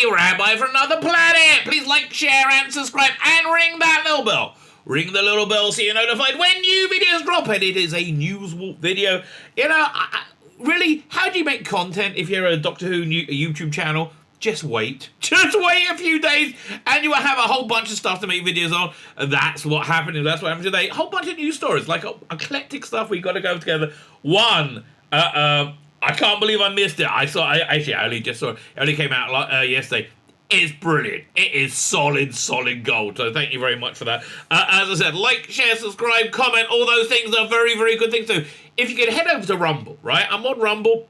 the Rabbi from another planet. Please like, share, and subscribe, and ring that little bell. Ring the little bell so you're notified when new videos drop, and it is a Newswalk video. You know, really, how do you make content if you're a Doctor Who YouTube channel? Just wait. Just wait a few days, and you will have a whole bunch of stuff to make videos on. And that's what happened. That's what happened today. A whole bunch of news stories, like eclectic stuff. We got to go together. One, I can't believe I missed it. I only just saw it. It only came out yesterday. It's brilliant. It is solid gold. So thank you very much for that. As I said, like, share, subscribe, comment. All those things are very, very good things too. If you could head over to Rumble, right? I'm on Rumble.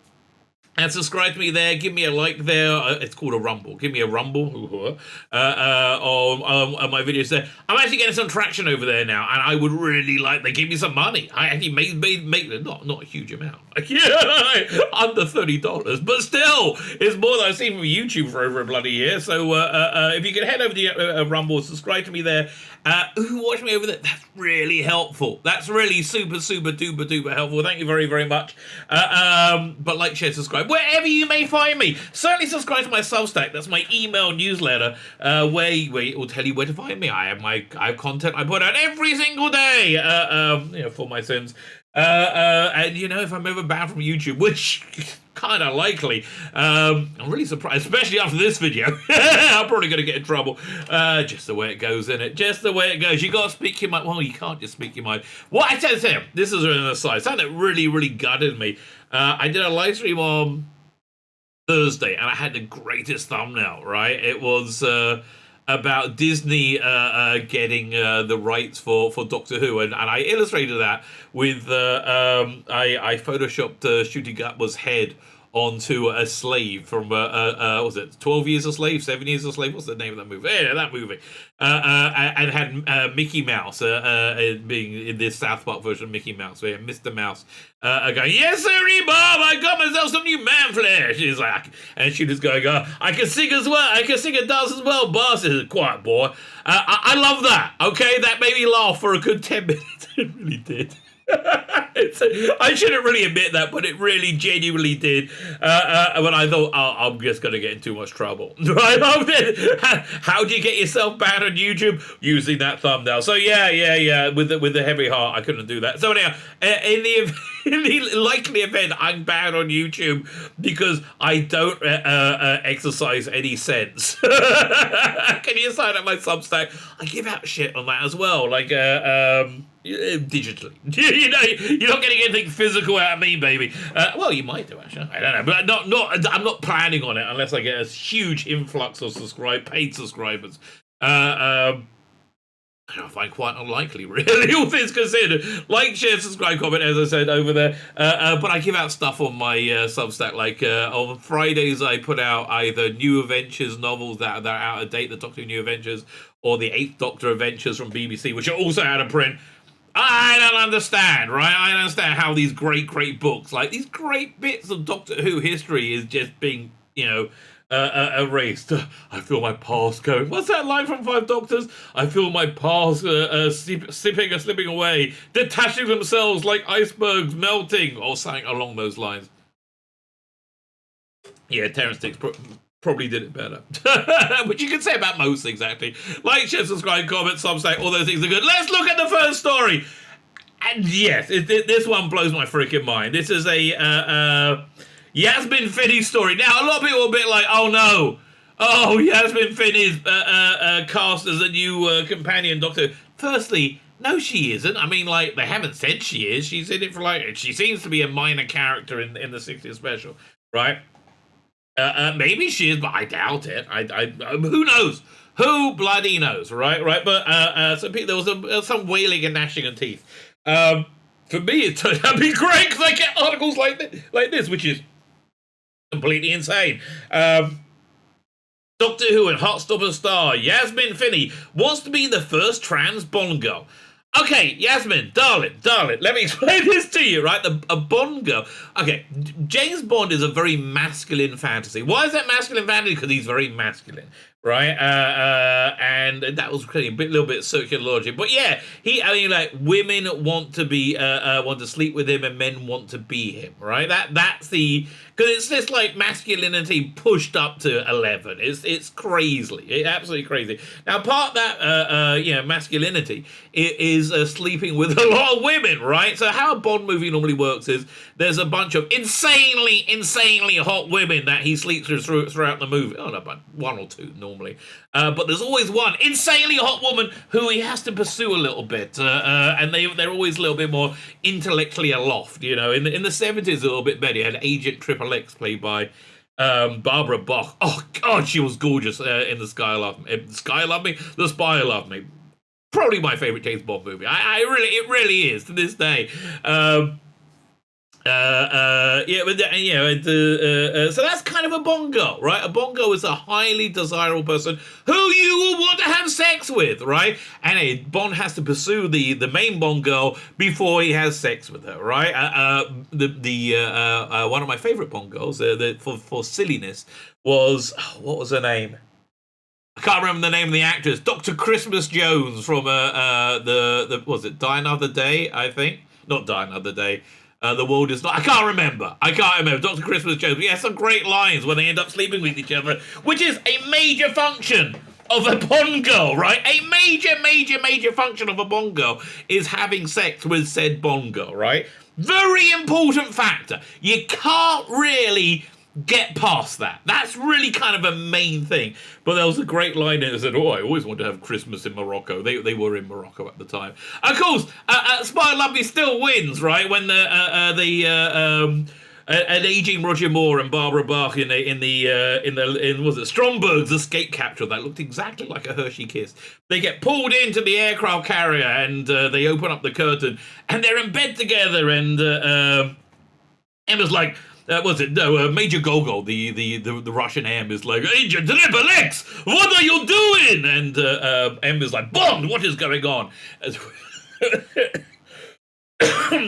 And subscribe to me there. Give me a like there. It's called a Rumble. Give me a Rumble on my videos there. I'm actually getting some traction over there now, and I would really like. They give me some money. I actually made not a huge amount, like, under $30, but still, it's more than I've seen from YouTube for over a bloody year. So if you can head over to Rumble, subscribe to me there. Watch me over there. That's really helpful. That's really super duper helpful. Thank you very, very much. But like, share, subscribe wherever you may find me. Certainly subscribe to my Substack. That's my email newsletter where it will tell you where to find me. I have content I put out every single day for my sins. And if I'm ever banned from YouTube, which kind of likely, I'm really surprised, especially after this video. I'm probably going to get in trouble. Just the way it goes, innit? Just the way it goes. You got to speak your mind. Well, you can't just speak your mind. What I tell you, this is an aside. Something that really gutted me. I did a live stream on Thursday, and I had the greatest thumbnail, right? It was about Disney getting the rights for Doctor Who, and I illustrated that with I photoshopped Ncuti Gatwa's head onto a slave from was it 12 Years a Slave, 7 Years a Slave? What's the name of that movie? Yeah, that movie. And had Mickey Mouse being in this South Park version of Mickey Mouse, where Mr. Mouse going, "Yes, sirree, Bob, I got myself some new man flesh." He's like, and she was going, "I can sing as well. I can sing and dance as well, boss." He said, "Quiet, boy." I love that. Okay, that made me laugh for a good 10 minutes. It really did. I shouldn't really admit that, but it really genuinely did. When I thought, I'm just going to get in too much trouble. Right? How do you get yourself banned on YouTube? Using that thumbnail. So yeah. With the heavy heart, I couldn't do that. So anyhow, in the likely event I'm banned on YouTube because I don't exercise any sense. Can you sign up my Substack? I give out shit on that as well, like digitally. You're not getting anything physical out of me, baby. Well, you might do, actually. I don't know, but I'm not planning on it unless I get a huge influx of paid subscribers. I find quite unlikely, really, all things considered. Like, share, subscribe, comment, as I said over there. But I give out stuff on my Substack. Like on Fridays, I put out either New Adventures novels that are out of date, the Doctor Who New Adventures, or the 8th Doctor Adventures from BBC, which are also out of print. I don't understand, right? I don't understand how these great books, like these great bits of Doctor Who history, is just being, erased. I feel my past going. What's that line from Five Doctors? I feel my past slipping away, detaching themselves like icebergs melting, or something along those lines. Yeah, Terrence Dicks probably did it better. Which you can say about most things, actually. Like, share, subscribe, comment, Substack, all those things are good. Let's look at the first story. And yes, this one blows my freaking mind. This is a Yasmin Finney story. Now, a lot of people are a bit like, oh no. Oh, Yasmin Finney's cast as a new companion Doctor. Firstly, no, she isn't. I mean, like, they haven't said she is. She's in it for, like, she seems to be a minor character in the 60th special, right? Maybe she is, but I doubt it. Who knows? Who bloody knows, right? But there was some wailing and gnashing of teeth. For me, it turned out to be great because I get articles like this, which is completely insane. Doctor Who and Heartstopper star Yasmin Finney wants to be the first trans Bond girl. Okay, Yasmin, darling, let me explain this to you, right? A Bond girl. Okay, James Bond is a very masculine fantasy. Why is that masculine fantasy? Because he's very masculine, right? And that was a little bit circular logic. But yeah, like women want to be want to sleep with him, and men want to be him, right? That's the because it's just like masculinity pushed up to 11. It's crazy, absolutely crazy. Now part of that masculinity is sleeping with a lot of women, right? So how a Bond movie normally works is there's a bunch of insanely hot women that he sleeps with throughout the movie. Oh no, but one or two normally. But there's always one insanely hot woman who he has to pursue a little bit, and they're always a little bit more intellectually aloft. You know, in the 70s a little bit better. You had Agent Triple X played by Barbara Bach. Oh God, she was gorgeous in The Sky Loved Me. The Sky Loved Me. The Spy Loved Me. Probably my favorite James Bond movie. It really is to this day. So that's kind of a Bond girl, right? A Bond girl is a highly desirable person who you will want to have sex with, right? And Bond has to pursue the main Bond girl before he has sex with her, right? One of my favorite Bond girls, for silliness, was what was her name? I can't remember the name of the actress. Dr. Christmas Jones from the was it Die Another Day? I think not Die Another Day. The world is not. I can't remember. Dr. Christmas Jones. He has some great lines when they end up sleeping with each other, which is a major function of a Bond girl, right? A major function of a Bond girl is having sex with said Bond girl, right? Very important factor. You can't really get past that. That's really kind of a main thing. But there was a great line in it that said, I always wanted to have Christmas in Morocco. They were in Morocco at the time. Of course, Spy Lovely still wins, right? When an aging Roger Moore and Barbara Bach in was it Stromberg's escape capsule that looked exactly like a Hershey Kiss. They get pulled into the aircraft carrier and they open up the curtain and they're in bed together and Emma's like, Major Gogol, the Russian AM, is like, Agent Triple X, what are you doing? And M is like, Bond, what is going on?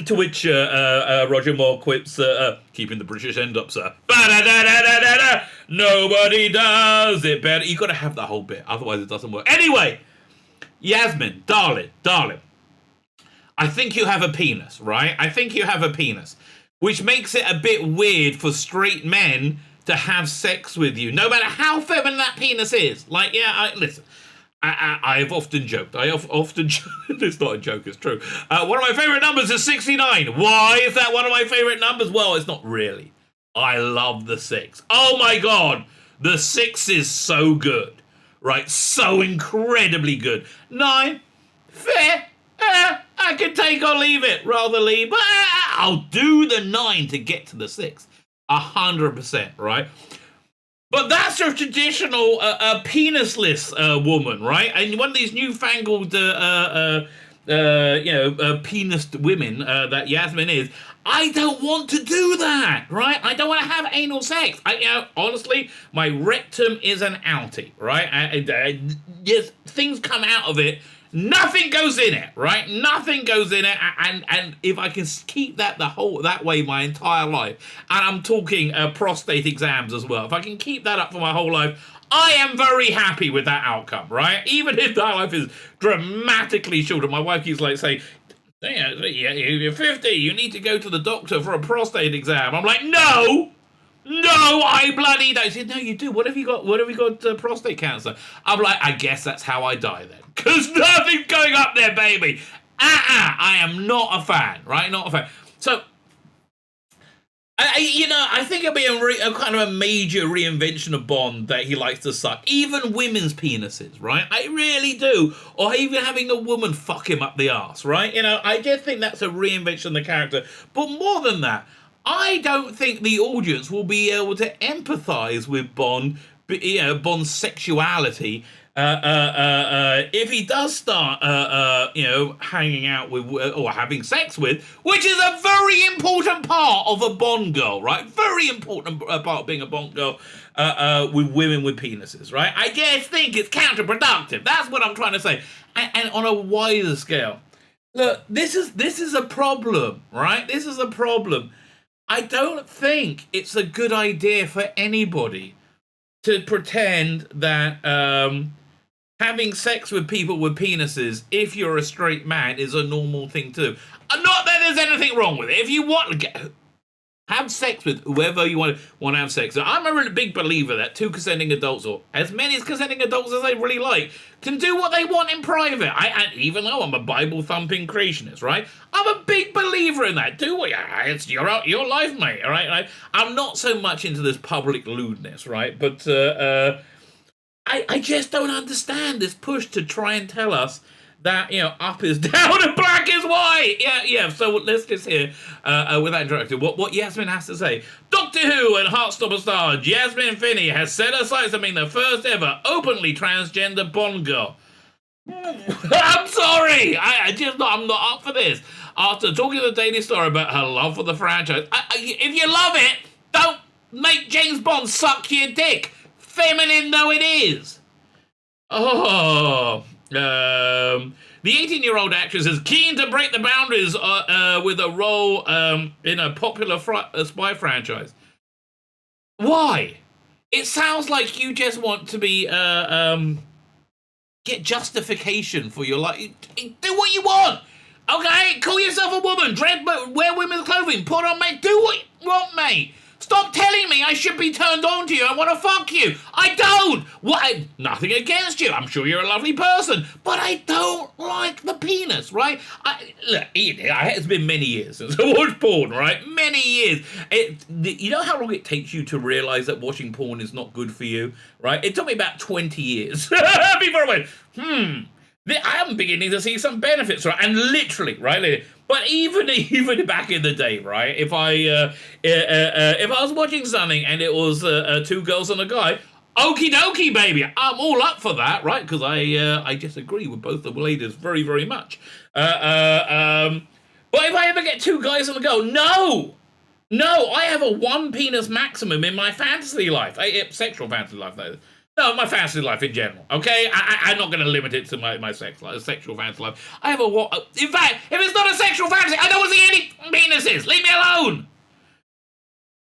To which Roger Moore quips, keeping the British end up, sir. Ba-da-da-da-da-da-da. Nobody does it better. You've got to have that whole bit, otherwise it doesn't work. Anyway, Yasmin, darling, I think you have a penis, right? I think you have a penis. Which makes it a bit weird for straight men to have sex with you, no matter how feminine that penis is. Like, listen, I've often joked. It's not a joke, it's true. One of my favorite numbers is 69. Why is that one of my favorite numbers? Well, it's not really. I love the 6. Oh my God, the 6 is so good, right? So incredibly good. 9, fair. I could take or leave it, rather leave, but I'll do the 9 to get to the 6. 100%, right? But that's a traditional penisless woman, right? And one of these newfangled, penised women that Yasmin is, I don't want to do that, right? I don't want to have anal sex. Honestly, my rectum is an outie, right? Yes, things come out of it. Nothing goes in it, right? Nothing goes in it, and if I can keep that that way my entire life, and I'm talking prostate exams as well, if I can keep that up for my whole life, I am very happy with that outcome, right? Even if that life is dramatically shorter. My wife keeps like saying, yeah, you're 50, you need to go to the doctor for a prostate exam. I'm like, no, I bloody don't. She said, no, you do. What have you got prostate cancer? I'm like, I guess that's how I die then. Because nothing's going up there, baby. I am not a fan, right? Not a fan. So, I think it'll be a kind of a major reinvention of Bond that he likes to suck. Even women's penises, right? I really do. Or even having a woman fuck him up the arse, right? I just think that's a reinvention of the character. But more than that, I don't think the audience will be able to empathize with Bond, Bond's sexuality. If he does start, hanging out with or having sex with, which is a very important part of a Bond girl, right? Very important part of being a Bond girl with women with penises, right? I just think it's counterproductive. That's what I'm trying to say. And on a wider scale, look, this is a problem, right? This is a problem. I don't think it's a good idea for anybody to pretend that having sex with people with penises, if you're a straight man, is a normal thing to do. Not that there's anything wrong with it. If you want to have sex with whoever you want to have sex with. I'm a really big believer that two consenting adults, or as many consenting adults as they really like, can do what they want in private. And even though I'm a Bible-thumping creationist, right? I'm a big believer in that. Do what it's your life, mate, all right? I'm not so much into this public lewdness, right? But I just don't understand this push to try and tell us that, up is down and black is white. Yeah. So let's just hear, without interrupting, what Yasmin has to say. Doctor Who and Heartstopper star Yasmin Finney has set her sights on being the first ever openly transgender Bond girl. I'm sorry. I'm not up for this. After talking to the Daily Star about her love for the franchise, if you love it, don't make James Bond suck your dick, feminine though it is. The 18-year-old actress is keen to break the boundaries with a role in a popular spy franchise. Why? It sounds like you just want to be get justification for your life. Do what you want. Okay, call yourself a woman. Wear women's clothing. Put on, mate. Do what you want, mate. Stop telling me I should be turned on to you. I want to fuck you. I don't. What? Nothing against you. I'm sure you're a lovely person, but I don't like the penis, right? It's been many years since I watched porn, right? Many years. You know how long it takes you to realize that watching porn is not good for you, right? It took me about 20 years before I went, I am beginning to see some benefits, right? And literally, right? But even back in the day, right? If I was watching something and it was two girls and a guy, okie dokie, baby, I'm all up for that, right? Because I just agree with both the ladies very, very much. But if I ever get two guys and a girl, no, I have a one penis maximum in my fantasy life, sexual fantasy life, though. No, my fantasy life in general, okay? I'm not going to limit it to my sexual fantasy life. I have in fact, if it's not a sexual fantasy, I don't want to see any penises. Leave me alone.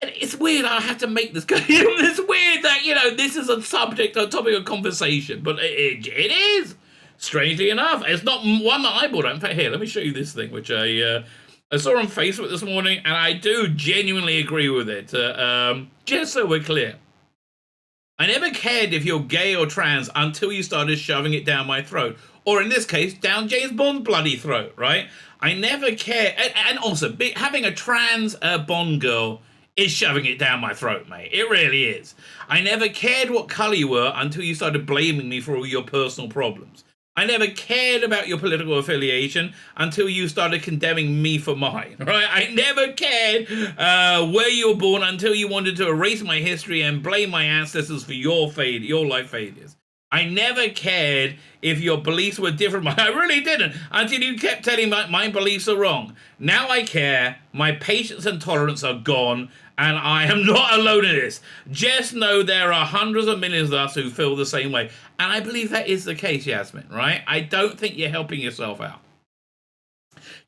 And it's weird I have to make this. It's weird that, this is a topic of conversation, but it is. Strangely enough, it's not one that I brought up. In fact, here, let me show you this thing, which I saw on Facebook this morning, and I do genuinely agree with it. Just so we're clear. I never cared if you're gay or trans until you started shoving it down my throat. Or in this case, down James Bond's bloody throat, right? I never cared. And also, having a trans Bond girl is shoving it down my throat, mate. It really is. I never cared what colour you were until you started blaming me for all your personal problems. I never cared about your political affiliation until you started condemning me for mine, right? I never cared where you were born until you wanted to erase my history and blame my ancestors for your life failures. I never cared if your beliefs were different. I really didn't, until you kept telling me my beliefs are wrong. Now I care. My patience and tolerance are gone, and I am not alone in this. Just know there are hundreds of millions of us who feel the same way. And I believe that is the case, Yasmin, right? I don't think you're helping yourself out.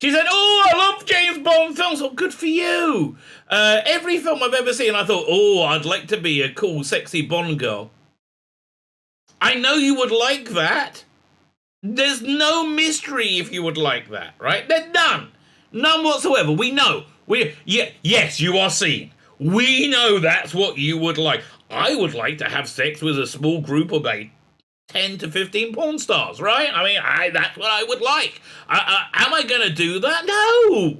She said, I love James Bond films. Well, good for you. Every film I've ever seen, I thought, I'd like to be a cool, sexy Bond girl. I know you would like that. There's no mystery if you would like that, right? There's none. None whatsoever. We know. Yes, you are seen. We know that's what you would like. I would like to have sex with a small group of 10 to 15 porn stars, right? I mean, that's what I would like. Am I going to do that? No.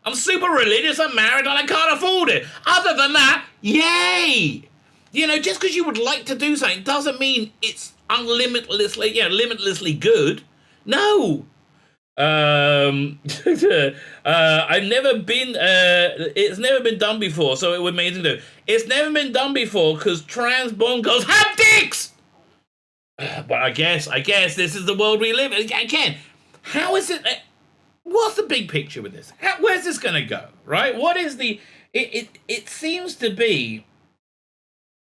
I'm super religious, I'm married, and I can't afford it. Other than that, yay. Just because you would like to do something doesn't mean it's limitlessly good. No. I've never been, it's never been done before, so it would be amazing to do. It's never been done before because trans Bond girls have dicks! But I guess this is the world we live in. Again, how is it, what's the big picture with this? Where's this going to go, right? What is it seems to be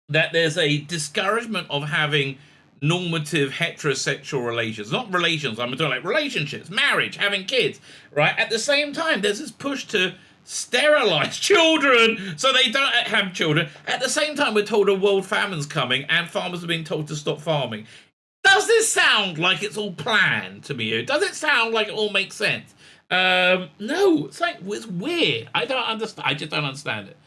that there's a discouragement of having normative heterosexual relations. Not relations, I'm talking like relationships, marriage, having kids, right? At the same time, there's this push to sterilize children so they don't have children. At the same time, we're told a world famine's coming and farmers are being told to stop farming. Does this sound like it's all planned to me? Does it sound like it all makes sense? No, it's weird. I don't understand. I just don't understand it.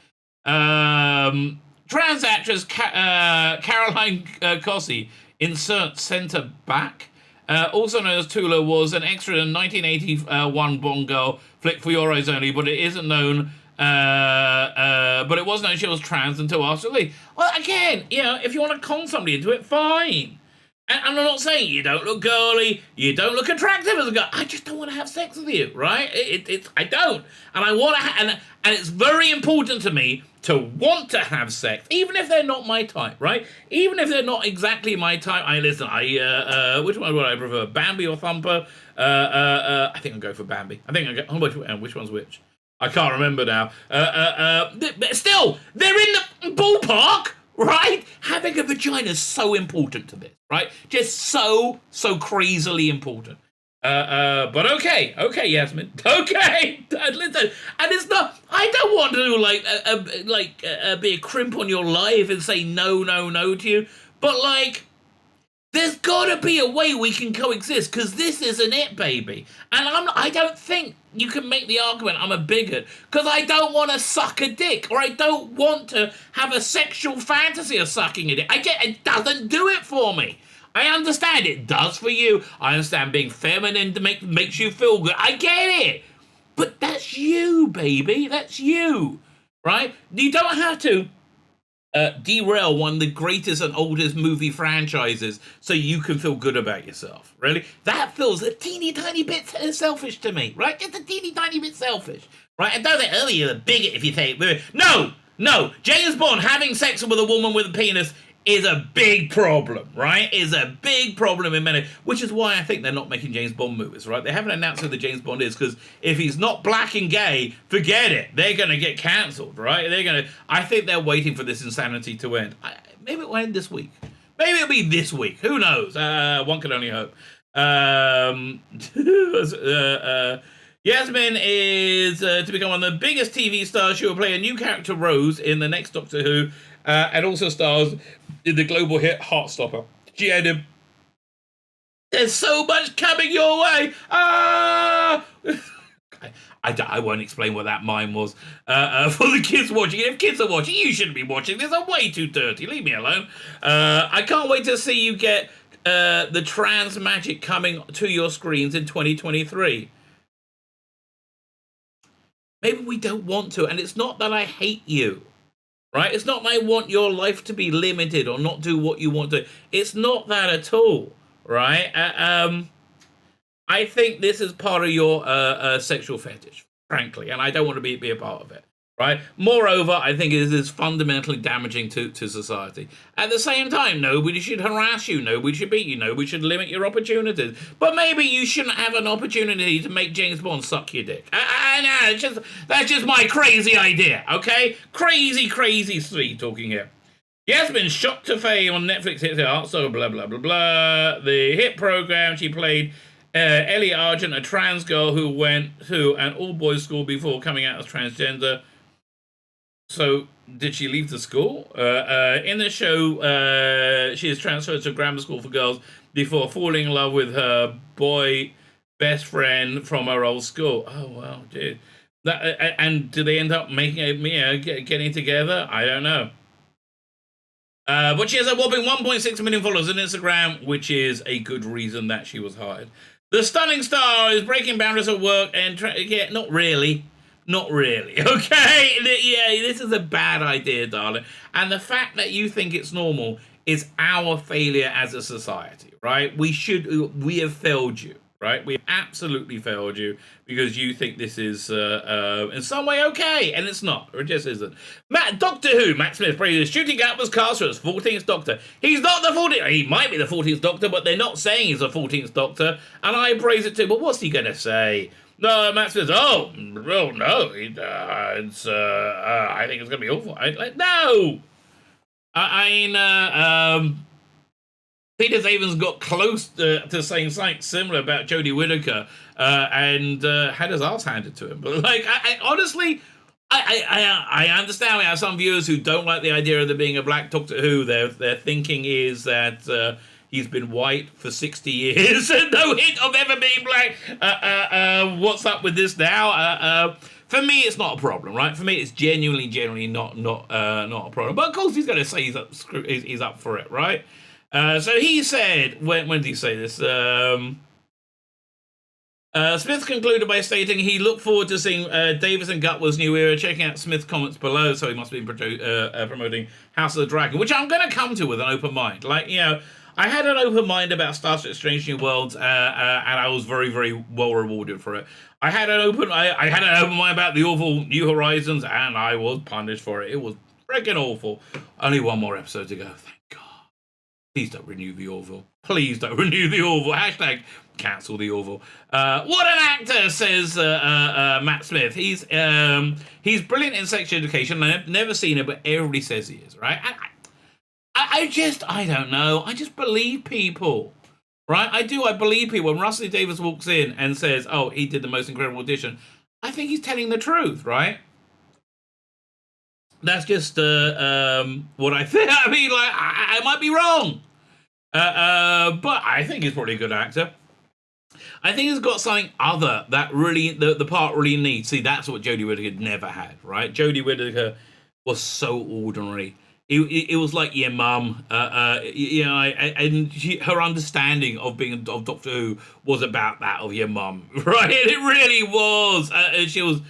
Trans actress Caroline Cossi inserts centre back. Also known as Tula, was an extra in 1981 Bond girl flick For Your Eyes Only, but it isn't known. But it was known she was trans until after the. Well, again, if you want to con somebody into it, fine. And I'm not saying you don't look girly, you don't look attractive as a girl. I just don't want to have sex with you, right? I don't, and I want to, and it's very important to me to want to have sex, even if they're not my type, right? Even if they're not exactly my type. Which one would I prefer, Bambi or Thumper? I think I'll go for Bambi. Which one's which? I can't remember now. But still, they're in the ballpark. Right? Having a vagina is so important to this, right? Just so crazily important. But okay, Yasmin. Okay, listen. And it's not, I don't want to be a crimp on your life and say no to you. But there's gotta be a way we can coexist, because this isn't it, baby. And I don't think you can make the argument I'm a bigot, because I don't want to suck a dick, or I don't want to have a sexual fantasy of sucking a dick. It doesn't do it for me. I understand it does for you. I understand being feminine makes you feel good. I get it. But that's you, baby. That's you, right? You don't have to derail one of the greatest and oldest movie franchises so you can feel good about yourself. Really? That feels a teeny tiny bit selfish to me, right? Just a teeny tiny bit selfish, right? And don't say, you're a bigot if you say it. No. James Bond having sex with a woman with a penis is a big problem, right? Is a big problem in many, which is why I think they're not making James Bond movies, right? They haven't announced who the James Bond is, because if he's not black and gay, forget it. They're going to get cancelled, right? I think they're waiting for this insanity to end. Maybe it will end this week. Maybe it'll be this week. Who knows? One can only hope. Yasmin is to become one of the biggest TV stars. She will play a new character, Rose, in the next Doctor Who, and also stars in the global hit Heartstopper. She added, "There's so much coming your way." I won't explain what that mime was for the kids watching. If kids are watching, you shouldn't be watching this. I'm way too dirty. Leave me alone. I can't wait to see you get the trans magic coming to your screens in 2023. Maybe we don't want to, and it's not that I hate you. Right? It's not that I want your life to be limited or not do what you want to. It's not that at all, right? I think this is part of your sexual fetish, frankly, and I don't want to be a part of it, right? Moreover, I think it is fundamentally damaging to society. At the same time, nobody should harass you, nobody should beat you, nobody should limit your opportunities. But maybe you shouldn't have an opportunity to make James Bond suck your dick. I know, that's just my crazy idea, okay? Crazy sweet talking here. Yasmin shot to fame on Netflix hit art, so blah, blah, blah, blah. The hit program, she played Ellie Argent, a trans girl who went to an all-boys school before coming out as transgender. So, did she leave the school? In the show, she is transferred to a grammar school for girls before falling in love with her boy best friend from her old school. Oh, wow, dude. And do they end up getting together? I don't know. But she has a whopping 1.6 million followers on Instagram, which is a good reason that she was hired. The stunning star is breaking boundaries at work and not really, okay? Yeah, this is a bad idea, darling. And the fact that you think it's normal is our failure as a society, right? We have failed you, right? We have absolutely failed you because you think this is in some way okay, and it's not. It just isn't. Doctor Who, Matt Smith praises Shooting Up was cast as 14th Doctor. He's not the 14th. He might be the 14th Doctor, but they're not saying he's the 14th Doctor, and I praise it too. But what's he going to say? No, Matt says, no, I think it's going to be awful. No! Peter Saban's got close to saying something similar about Jodie Whittaker, and had his ass handed to him. But like, I honestly, I understand we have some viewers who don't like the idea of there being a black Doctor Who. Their thinking is that he's been white for 60 years and no hint of ever being black. What's up with this now? For me, it's not a problem, right? For me, it's genuinely not a problem. But of course, he's going to say he's up for it, right? So he said, when did he say this? Smith concluded by stating he looked forward to seeing Davis and Gutwell's new era. Checking out Smith's comments below, so he must be promoting House of the Dragon, which I'm going to come to with an open mind. Like, you know, I had an open mind about Star Trek Strange New Worlds, and I was very well rewarded for it. I had an open mind about the awful New Horizons, and I was punished for it. It was freaking awful. Only one more episode to go. Thank God. Please don't renew the Orville. Please don't renew the Orville. Hashtag cancel the Orville. What an actor, says Matt Smith. He's brilliant in sex education. I've never seen it, but everybody says he is, right? I don't know. I just believe people, right? I do. I believe people. When Russell Davis walks in and says, oh, he did the most incredible audition, I think he's telling the truth, right? That's just what I think. I mean, like, I might be wrong. But I think he's probably a good actor. I think he's got something other that really, the part really needs. See, that's what Jodie Whittaker never had, right? Jodie Whittaker was so ordinary. It was like your mum, you know, and her understanding of being of Doctor Who was about that of your mum, right? It really was. And she was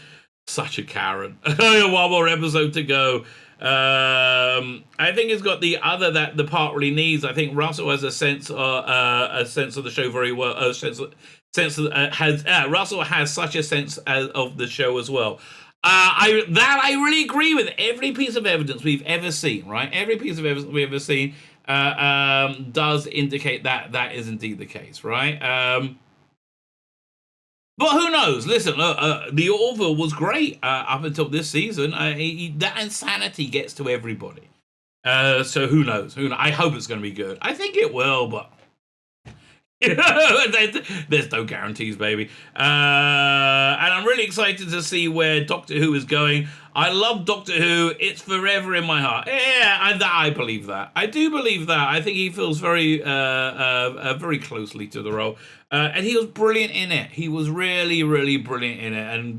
such a Karen. One more episode to go. I think it's got the other that the part really needs. I think Russell has a sense of the show very well. Russell has such a sense of the show as well. I really agree with every piece of evidence we've ever seen. Right, every piece of evidence we've ever seen does indicate that is indeed the case. Right. But who knows? Listen, the Orville was great up until this season. That insanity gets to everybody. So who knows? I hope it's going to be good. I think it will, but there's no guarantees, baby. And I'm really excited to see where Doctor Who is going. I love Doctor Who. It's forever in my heart. Yeah, I believe that. I do believe that. I think he feels very closely to the role. And he was brilliant in it. He was really brilliant in it, and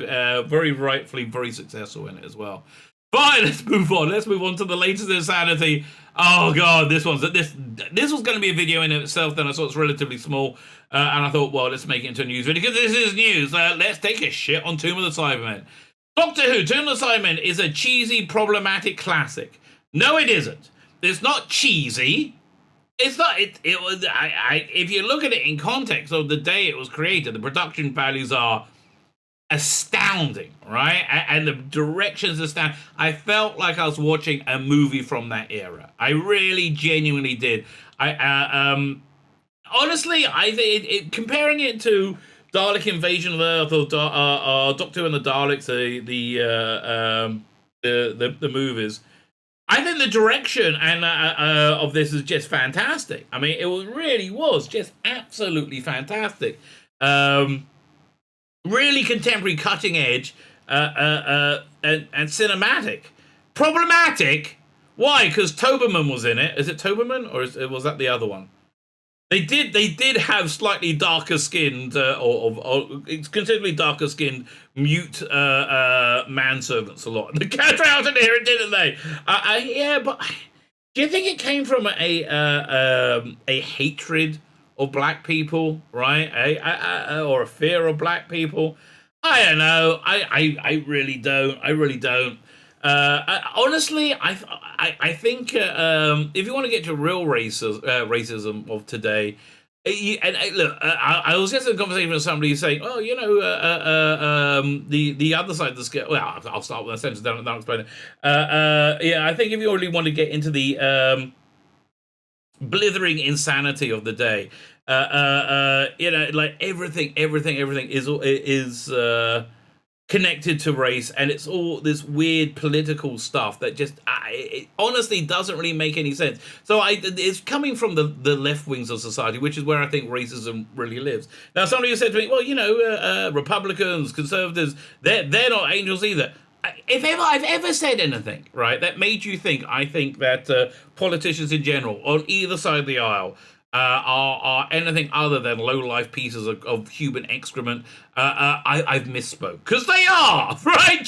very rightfully very successful in it as well. Fine, let's move on. Let's move on to the latest insanity. Oh God, this was going to be a video in itself. Then I saw it's relatively small, and I thought, well, let's make it into a news video because this is news. Let's take a shit on Tomb of the Cybermen. Doctor Who, Tomb of the Cybermen is a cheesy, problematic classic. No, it isn't. It's not cheesy. It's not. It was. If you look at it in context of the day it was created, the production values are astounding, right? And the directions astounding. I felt like I was watching a movie from that era. I really, genuinely did. Honestly, I think comparing it to Dalek Invasion of Earth or Doctor Who and the Daleks, the movies. I think the direction and of this is just fantastic. I mean, it really was just absolutely fantastic. Really contemporary, cutting edge, and cinematic. Problematic? Why? Because Toberman was in it. Is it Toberman or was that the other one? They did have slightly darker skinned, or considerably darker skinned mute manservants a lot. The cats out in here, didn't they? Yeah, but do you think it came from a hatred of black people, right? Or a fear of black people? I don't know. I really don't. I really don't. Honestly, I think if you want to get to real racism of today, look, I was just in a conversation with somebody saying, oh, you know, the other side of the scale. Well, I'll start with a sentence, then I'll explain it. Yeah, I think if you really want to get into the blithering insanity of the day, you know, like everything is connected to race, and it's all this weird political stuff that just it honestly doesn't really make any sense. So it's coming from the left wings of society, which is where I think racism really lives. Now, somebody said to me, well, Republicans, conservatives, they're not angels either. If ever I've ever said anything, right, that made you think, I think that politicians in general, on either side of the aisle, are anything other than low-life pieces of human excrement, I've misspoke. Because they are, right?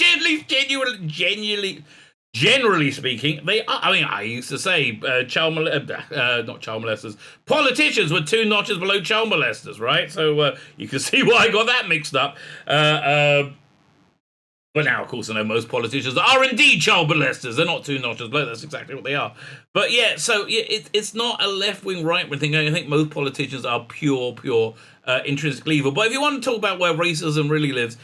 Generally speaking, they are. I mean, I used to say not child molesters. Politicians were 2 notches below child molesters, right? So you can see why I got that mixed up. But now, of course, I know most politicians are indeed child molesters. They're not 2 notches below. That's exactly what they are. But yeah, so it's not a left-wing, right-wing thing. I think most politicians are pure, intrinsically evil. But if you want to talk about where racism really lives,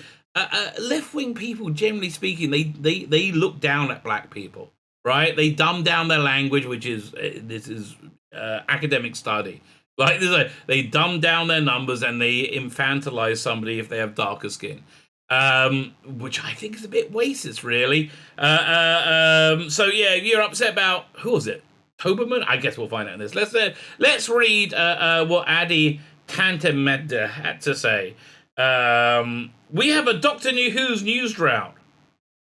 left-wing people, generally speaking, they look down at black people, right? They dumb down their language, which is academic study. Like they dumb down their numbers and they infantilize somebody if they have darker skin. Which I think is a bit racist, really. So yeah, you're upset about, who was it? Toberman? I guess we'll find out in this. Let's read what Adi Tantemedda had to say. We have a Doctor Who's news round.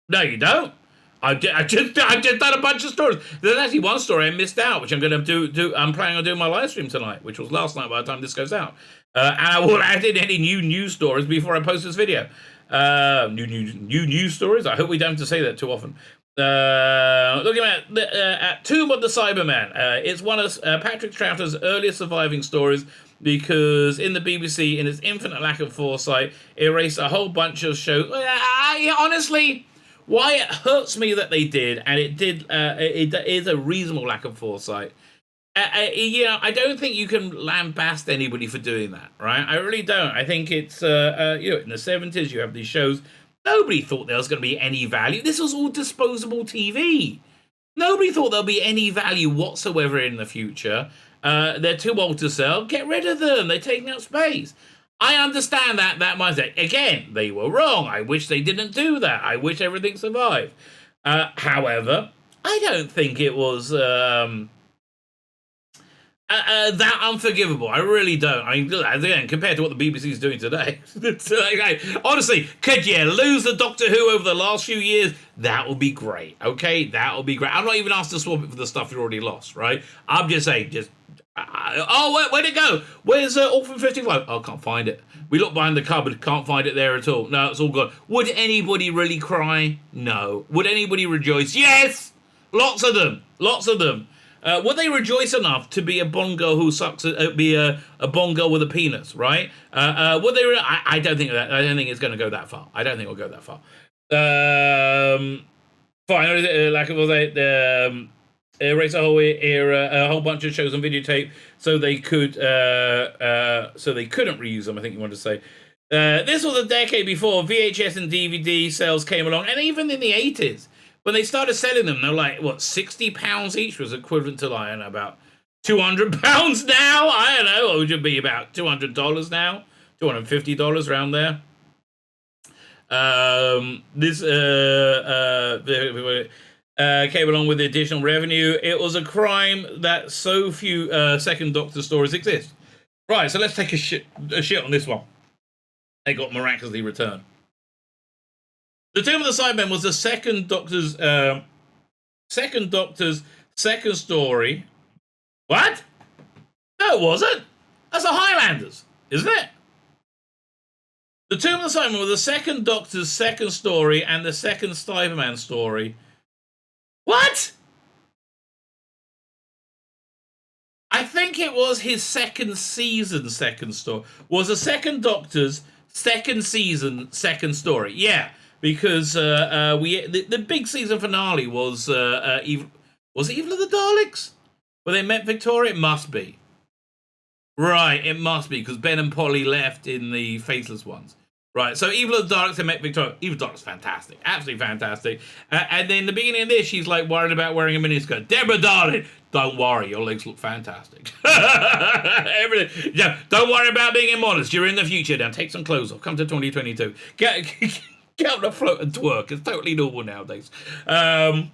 No, you don't. I've just done a bunch of stories. There's actually one story I missed out, which I'm going to do. I'm planning on doing my live stream tonight, which was last night by the time this goes out. And I will add in any new news stories before I post this video. New news stories. I hope we don't have to say that too often. Looking at Tomb of the Cybermen. It's one of Patrick Troughton's earliest surviving stories because in the BBC, in its infinite lack of foresight, it erased a whole bunch of shows. Honestly, why it hurts me that they did, and it did. It is a reasonable lack of foresight. I don't think you can lambast anybody for doing that, right? I really don't. I think it's, in the 70s, you have these shows. Nobody thought there was going to be any value. This was all disposable TV. Nobody thought there'll be any value whatsoever in the future. They're too old to sell. Get rid of them. They're taking up space. I understand that mindset. Again, they were wrong. I wish they didn't do that. I wish everything survived. However, I don't think it was... that unforgivable. I really don't. I mean, again, compared to what the BBC is doing today, honestly, could you lose the Doctor Who over the last few years? That would be great. Okay, that would be great. I'm not even asked to swap it for the stuff you already lost, right? I'm just saying, where'd it go? Where's Orphan 55? Oh, can't find it. We look behind the cupboard, can't find it there at all. No, it's all gone. Would anybody really cry? No. Would anybody rejoice? Yes! Lots of them. Would they rejoice enough to be a Bond girl who sucks? Be a Bond girl with a penis, right? Would they? I don't think that. I don't think it's going to go that far. I don't think it'll go that far. Fine. Like it was erase a whole era, a whole bunch of shows on videotape, so they couldn't reuse them. I think you wanted to say. This was a decade before VHS and DVD sales came along, and even in the 80s. When they started selling them, they're like, what, £60 each was equivalent to, like, I don't know, about £200 now? I don't know. What would it be, about $200 now? $250 around there. This came along with the additional revenue. It was a crime that so few Second Doctor stories exist. Right, so let's take a shit on this one. They got miraculously returned. The Tomb of the Cybermen was the second Doctor's second story. What? No, it wasn't. That's the Highlanders, isn't it? The Tomb of the Cybermen was the second Doctor's second story and the second Cyberman story. What? I think it was his second season second story. Was the second Doctor's second season second story. Yeah. Because the big season finale was Evil of the Daleks? Where they met Victoria? It must be. Right, it must be, because Ben and Polly left in the Faceless ones. Right, so Evil of the Daleks, they met Victoria. Evil of the Daleks, fantastic. Absolutely fantastic. And then the beginning of this, she's like worried about wearing a miniskirt. Deborah, darling, don't worry, your legs look fantastic. Everything. Yeah, don't worry about being immodest. You're in the future now. Take some clothes off. Come to 2022. Get on the float and twerk. It's totally normal nowadays. Where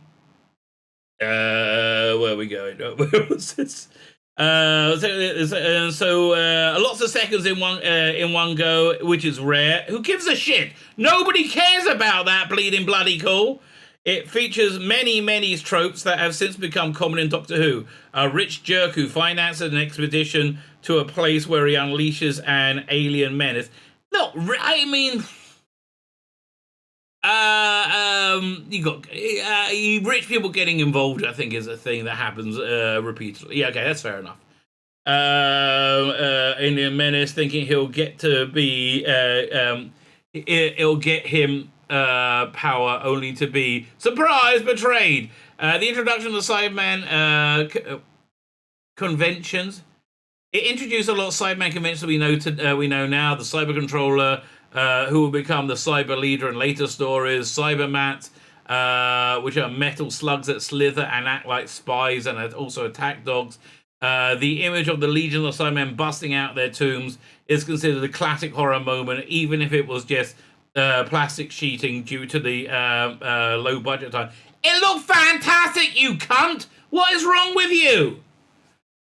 are we going? Where was this? Lots of seconds in one go, which is rare. Who gives a shit? Nobody cares about that bleeding bloody cool. It features many tropes that have since become common in Doctor Who. A rich jerk who finances an expedition to a place where he unleashes an alien menace. Look, I mean, you got rich people getting involved, I think, is a thing that happens repeatedly. Yeah, okay, that's fair enough. Alien menace, thinking he'll get to be, it'll get him power, only to be surprised, betrayed. The introduction of the Cybermen conventions. It introduced a lot of Cybermen conventions we know now. The Cyber Controller, who will become the Cyber Leader in later stories. Cybermats, which are metal slugs that slither and act like spies and also attack dogs. The image of the Legion of Cybermen busting out their tombs is considered a classic horror moment, even if it was just plastic sheeting due to the low budget time. It looked fantastic, you cunt! What is wrong with you?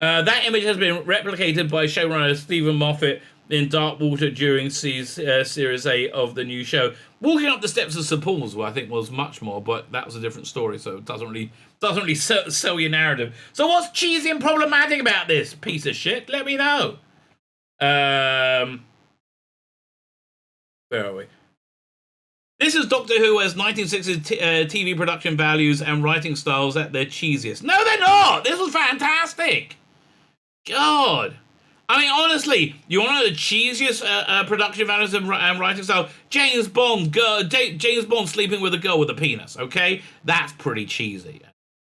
That image has been replicated by showrunner Stephen Moffat in Dark Water during Series 8 of the new show. Walking Up the Steps of St. Paul's, I think, was much more, but that was a different story, so it doesn't really sell your narrative. So what's cheesy and problematic about this piece of shit? Let me know. Where are we? This is Doctor Who as 1960s TV production values and writing styles at their cheesiest. No, they're not! This was fantastic! God. I mean, honestly, you want to know the cheesiest production values and writing style? James Bond sleeping with a girl with a penis, okay? That's pretty cheesy.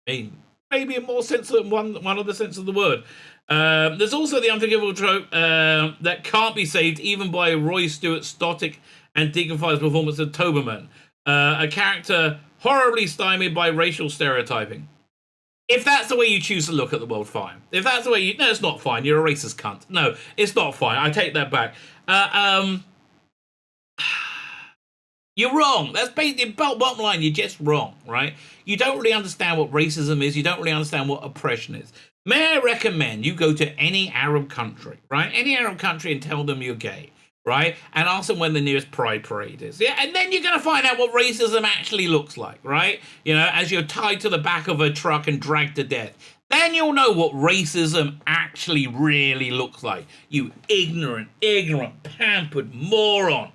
I mean, maybe in more sense than one other sense of the word. There's also the unforgivable trope that can't be saved even by Roy Stewart's stoic and dignified performance of Cybermen, a character horribly stymied by racial stereotyping. If that's the way you choose to look at the world, fine. If that's the way no, it's not fine. You're a racist cunt. No, it's not fine. I take that back. You're wrong. That's basically bottom line. You're just wrong, right? You don't really understand what racism is. You don't really understand what oppression is. May I recommend you go to any Arab country, right? Any Arab country and tell them you're gay, right? And ask them when the nearest Pride Parade is. Yeah, and then you're going to find out what racism actually looks like, right? You know, as you're tied to the back of a truck and dragged to death. Then you'll know what racism actually really looks like. You ignorant, pampered moron.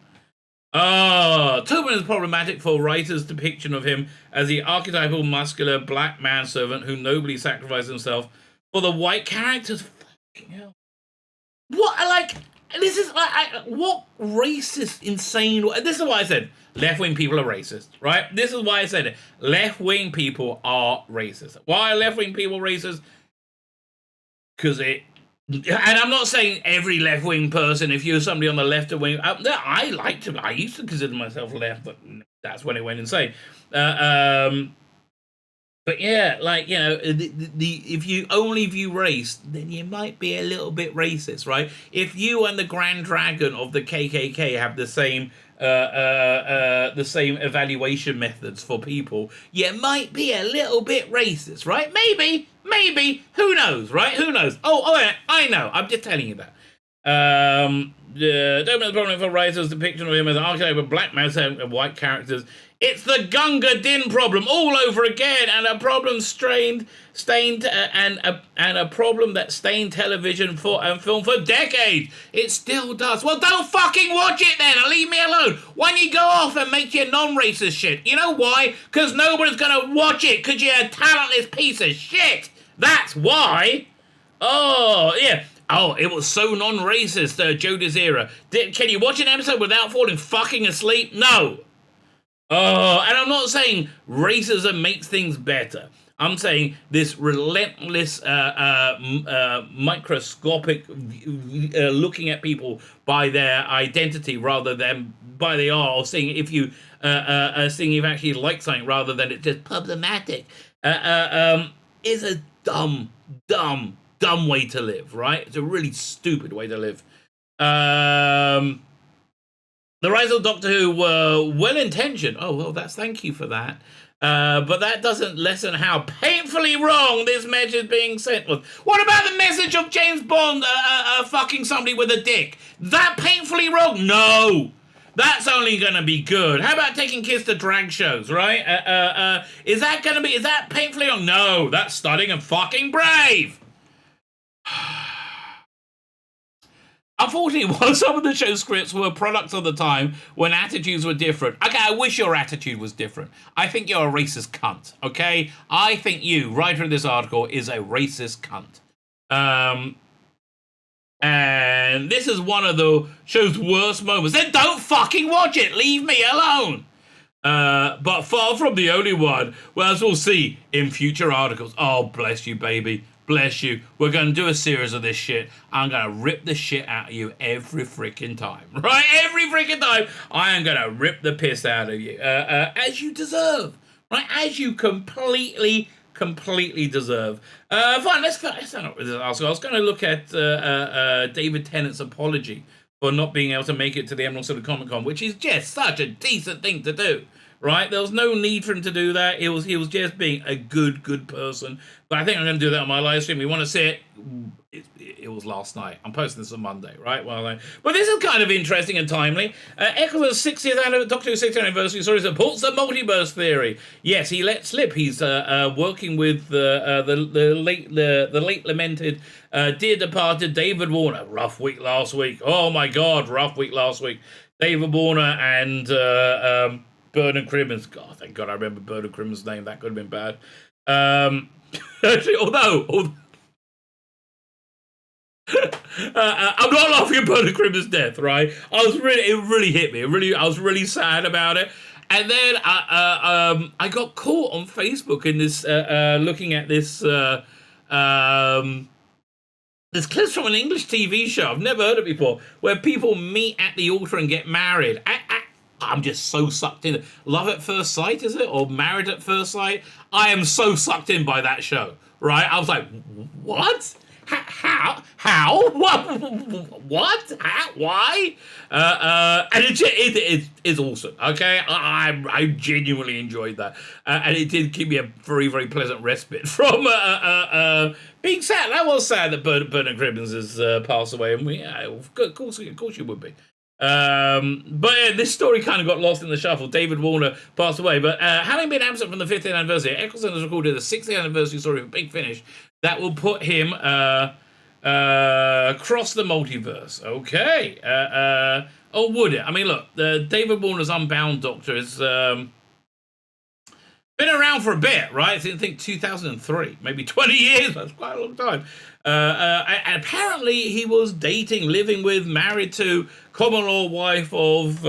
Tobin is problematic for writers' depiction of him as the archetypal muscular black manservant who nobly sacrificed himself for the white characters. Fucking hell. What, like... This is, what racist, insane... This is why I said left-wing people are racist, right? This is why I said it. Left-wing people are racist. Why are left-wing people racist? Because it... And I'm not saying every left-wing person, if you're somebody on the left-wing... I used to consider myself left, but that's when it went insane. But yeah, like, you know, if you only view race, then you might be a little bit racist, right? If you and the Grand Dragon of the KKK have the same evaluation methods for people, you might be a little bit racist, right? Maybe, who knows, right? Who knows? Oh, yeah, I know. I'm just telling you that. Don't know the problem for writers' depiction of him as an archetype of black man and white characters. It's the Gunga Din problem all over again, and a problem stained and a problem that stained television and film for decades. It still does. Well, don't fucking watch it then, and leave me alone. Why don't you go off and make your non-racist shit? You know why? Because nobody's gonna watch it, because you're a talentless piece of shit. That's why. Oh, yeah. Oh, it was so non-racist, Joe Desira. Can you watch an episode without falling fucking asleep? No. Oh, and I'm not saying racism makes things better. I'm saying this relentless, microscopic looking at people by their identity rather than by they are, or seeing if you actually like something rather than it's just problematic, is a dumb way to live, right? It's a really stupid way to live. The Rise of Doctor Who were well-intentioned. Oh, well, thank you for that. But that doesn't lessen how painfully wrong this message is being sent with. What about the message of James Bond fucking somebody with a dick? That painfully wrong? No. That's only going to be good. How about taking kids to drag shows, right? Is that painfully wrong? No, that's stunning and fucking brave. Unfortunately, while some of the show scripts were products of the time when attitudes were different. Okay, I wish your attitude was different. I think you're a racist cunt, okay? I think you, writer of this article, is a racist cunt. And this is one of the show's worst moments. Then don't fucking watch it. Leave me alone. But far from the only one. Well, as we'll see in future articles. Oh, bless you, baby. Bless you. We're going to do a series of this shit. I'm going to rip the shit out of you every freaking time. Right? Every freaking time. I am going to rip the piss out of you. As you deserve. Right? As you completely deserve. Fine, let's start up with this article. I was going to look at David Tennant's apology for not being able to make it to the Emerald City Comic Con, which is just such a decent thing to do, right? There was no need for him to do that. He was just being a good person. But I think I'm going to do that on my live stream. You want to see it? It was last night. I'm posting this on Monday, right? Well, but this is kind of interesting and timely. Eccleston's 60th Doctor Who 60th anniversary story supports the multiverse theory. Yes, he let slip. He's working with the late lamented dear departed David Warner. Rough week last week. Oh my God, rough week last week. David Warner and Bernard Crimmins. God, thank God I remember Bernard Crimmins' name. That could have been bad. Actually, although I'm not laughing at Bernard Crimmins' death, right? It really hit me. I was really sad about it. And then I got caught on Facebook in this looking at this there's clips from an English TV show. I've never heard it before, where people meet at the altar and get married. I'm just so sucked in. Love at First Sight, is it? Or Married at First Sight? I am so sucked in by that show, right? I was like, what? How? What? How? Why? And it's awesome. Okay, I genuinely enjoyed that, and it did give me a very, very pleasant respite from being sad. I was sad that Bernard Crimmins has passed away, and of course you would be. But this story kind of got lost in the shuffle. David Warner passed away, but having been absent from the 50th anniversary, Eccleston has recorded a 60th anniversary story of Big Finish that will put him across the multiverse. Okay. Or would it? I mean, look, David Warner's Unbound Doctor has been around for a bit, right? I think 2003, maybe 20 years. That's quite a long time. And apparently he was dating, living with, married to common law wife of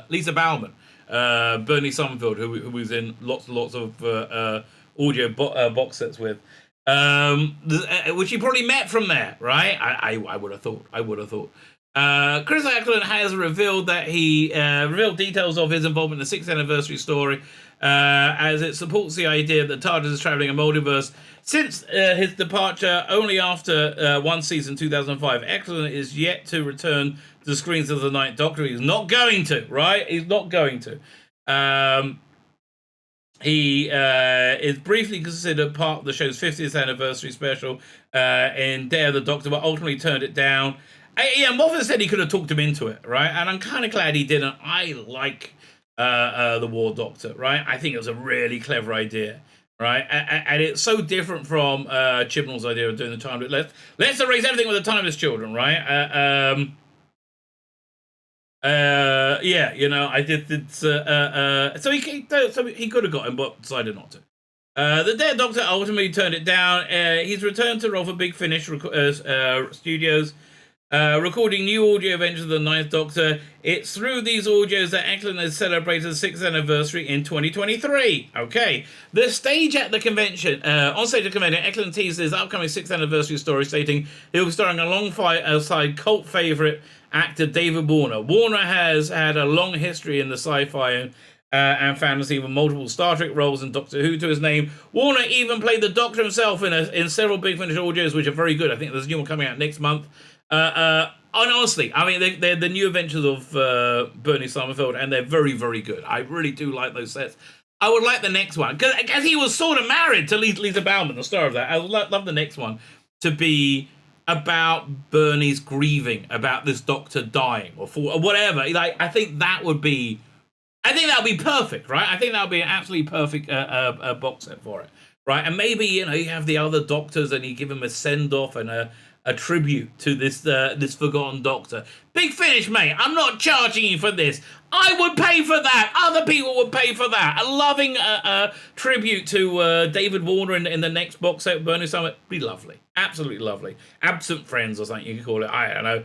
Lisa Bauman, Bernie Summerfield, who was in lots of audio box sets with, which he probably met from there, right? I would have thought. Chris Eccleston has revealed that he revealed details of his involvement in the 6th anniversary story, as it supports the idea that TARDIS is traveling a multiverse. Since his departure only after one season, 2005, Eccleston is yet to return to the screens of the Ninth Doctor. He's not going to, right? He's not going to. He is briefly considered part of the show's 50th anniversary special in Day of the Doctor, but ultimately turned it down. Moffat said he could have talked him into it, right? And I'm kind of glad he didn't. I like the War Doctor, right? I think it was a really clever idea, right? And it's so different from Chibnall's idea of doing the time. Let's erase everything with the timeless children, right? Yeah, you know, I did. So he could have got him, but decided not to. The Dead Doctor ultimately turned it down. He's returned to Rother Big Finish Studios, recording new audio adventures of the Ninth Doctor. It's through these audios that Eccleston has celebrated the 6th anniversary in 2023. Okay, the stage at the convention, on stage at the convention, Eccleston teased his upcoming 6th anniversary story, stating he'll be starring alongside cult favourite actor David Warner. Warner has had a long history in the sci-fi and fantasy with multiple Star Trek roles and Doctor Who to his name. Warner even played the Doctor himself in several Big Finish audios, which are very good. I think there's a new one coming out next month. honestly, I mean, they're the new adventures of Bernie Summerfield, and they're very, very good. I really do like those sets. I would like the next one, because he was sort of married to Lisa Bauman, the star of that. I would love the next one to be about Bernie's grieving about this doctor dying or whatever. Like, I think that would be perfect, right? I think that would be an absolutely perfect box set for it, right? And maybe, you have the other doctors and you give them a send-off and a tribute to this forgotten doctor. Big Finish, mate. I'm not charging you for this. I would pay for that. Other people would pay for that. A loving tribute to David Warner in the next box set, Bernie Summit. Be lovely. Absolutely lovely. Absent Friends or something you can call it. I don't know.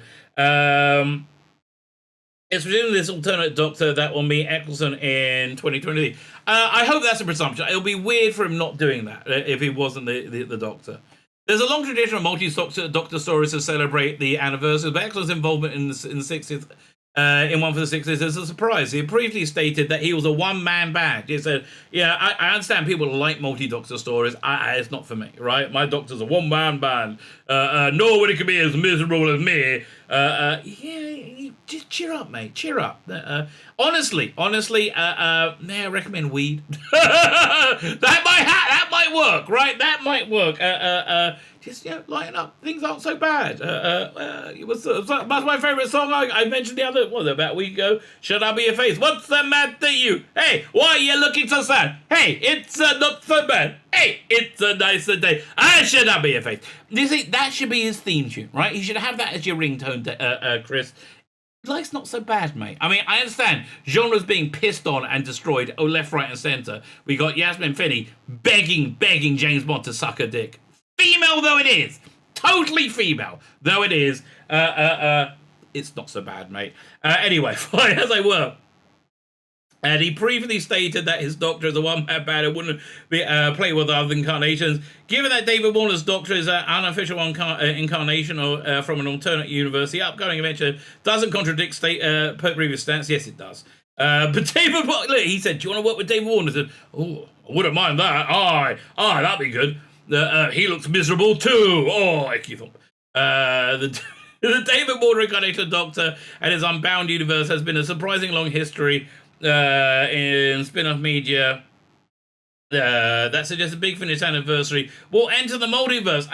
It's presumably this alternate doctor that will meet Eccleston in 2023. I hope that's a presumption. It'll be weird for him not doing that if he wasn't the doctor. There's a long tradition of multi-doctor stories to celebrate the anniversary, but Eccleston's involvement in the 60th, in one for the 60s is a surprise. He previously stated that he was a one-man band. He said, I understand people like multi-doctor stories. It's not for me, right? My doctor's a one-man band. Nobody can be as miserable as me. Just cheer up, mate. Cheer up. Honestly, may I recommend weed? that might work, right? That might work. Just lighten up. Things aren't so bad. That's my favourite song. I mentioned the other about a week ago. Should I be your face? What's the matter, you? Hey, why are you looking so sad? Hey, it's not so bad. Hey, it's a nicer day. I should not be your face. You see, that should be his theme tune, right? You should have that as your ringtone, Chris. Life's not so bad, mate. I mean, I understand genres being pissed on and destroyed left, right, and centre. We got Yasmin Finney begging James Bond to suck a dick. Female though it is. Totally female though it is. It's not so bad, mate. Anyway, fine as I were. And he previously stated that his Doctor is a one-man band and wouldn't be play with other incarnations. Given that David Warner's Doctor is an unofficial incarnation from an alternate universe, the upcoming adventure doesn't contradict previous stance. Yes, it does. But David, look, he said, "Do you want to work with David Warner?" I said, "Oh, I wouldn't mind that. Aye, that'd be good." He looks miserable too. Oh, I keep on. The David Warner incarnation Doctor and his Unbound universe has been a surprising long history in spin-off media that suggests a Big Finish anniversary will enter the multiverse.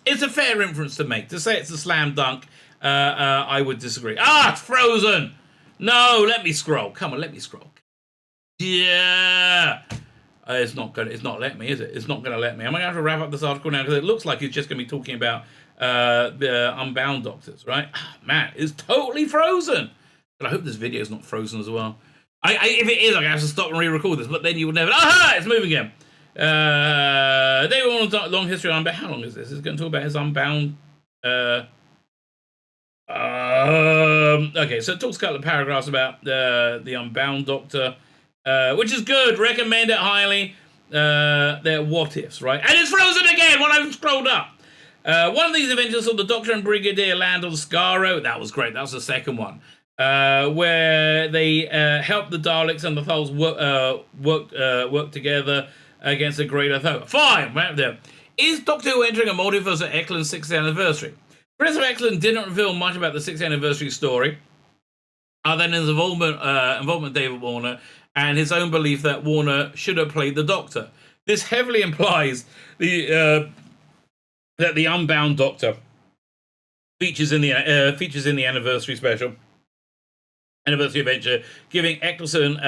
It's a fair inference to make. To say it's a slam dunk, I would disagree. It's frozen! No, let me scroll. Come on, let me scroll. Yeah! It's not letting me, is it? It's not going to let me. I'm going to have to wrap up this article now because it looks like it's just going to be talking about the Unbound Doctors, right? Man, it's totally frozen. But I hope this video is not frozen as well. If it is, I'm going to have to stop and re-record this, but then you will never... Aha! It's moving again. David Warner's long history of Unbound. How long is this? It's going to talk about his Unbound... okay, so it talks a couple of paragraphs about the Unbound Doctor, which is good. Recommend it highly. They're what-ifs, right? And it's frozen again when I've scrolled up. One of these adventures saw the Doctor and Brigadier land on Skaro. That was great. That was the second one. Where they helped the Daleks and the Thals work together against a greater foe. Fine, right there. Is Doctor Who entering a multiverse at Eklund's 60th anniversary? Professor Eklund didn't reveal much about the 60th anniversary story, other than his involvement with David Warner and his own belief that Warner should have played the Doctor. This heavily implies that the Unbound Doctor features in the anniversary special. Anniversary adventure, giving excellent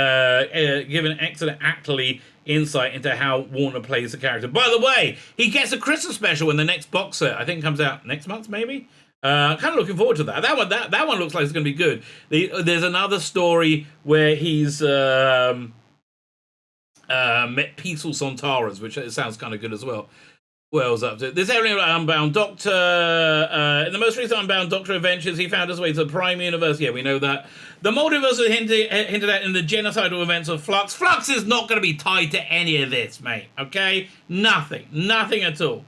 actly insight into how Warner plays the character. By the way, he gets a Christmas special in the next box set. I think it comes out next month, maybe. Kind of looking forward to that. That one looks like it's going to be good. There's another story where he's met peaceful Sontaras, which sounds kind of good as well. What else up to? There's everything about Unbound Doctor. In the most recent Unbound Doctor adventures, he found his way to the Prime Universe. Yeah, we know that. The multiverse was hinted at in the genocidal events of Flux. Flux is not going to be tied to any of this, mate. Okay? Nothing at all.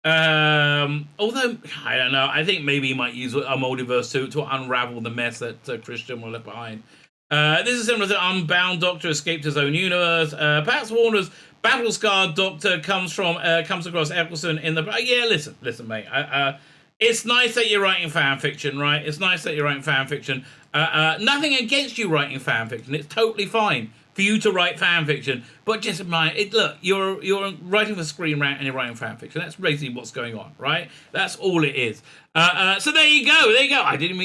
Although, I don't know. I think maybe he might use a multiverse to unravel the mess that Christian will left behind. This is similar to Unbound Doctor escaped his own universe. Perhaps Warner's battle-scarred Doctor comes across Eccleston in the... Yeah, listen, mate. It's nice that you're writing fan fiction, right? It's nice that you're writing fan fiction. Nothing against you writing fan fiction. It's totally fine for you to write fan fiction, but just mind it. Look, you're writing for Screen Rant and you're writing fan fiction. That's basically what's going on, right? That's all it is. So there you go. There you go. I didn't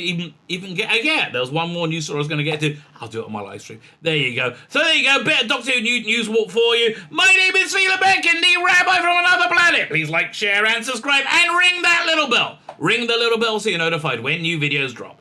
even get. Yeah, there was one more news story I was going to get to. I'll do it on my live stream. There you go. So there you go. Bit of Doctor Who news walk for you. My name is Tzvi Lebetkin, the Rabbi from another planet. Please like, share, and subscribe, and ring that little bell. Ring the little bell so you're notified when new videos drop.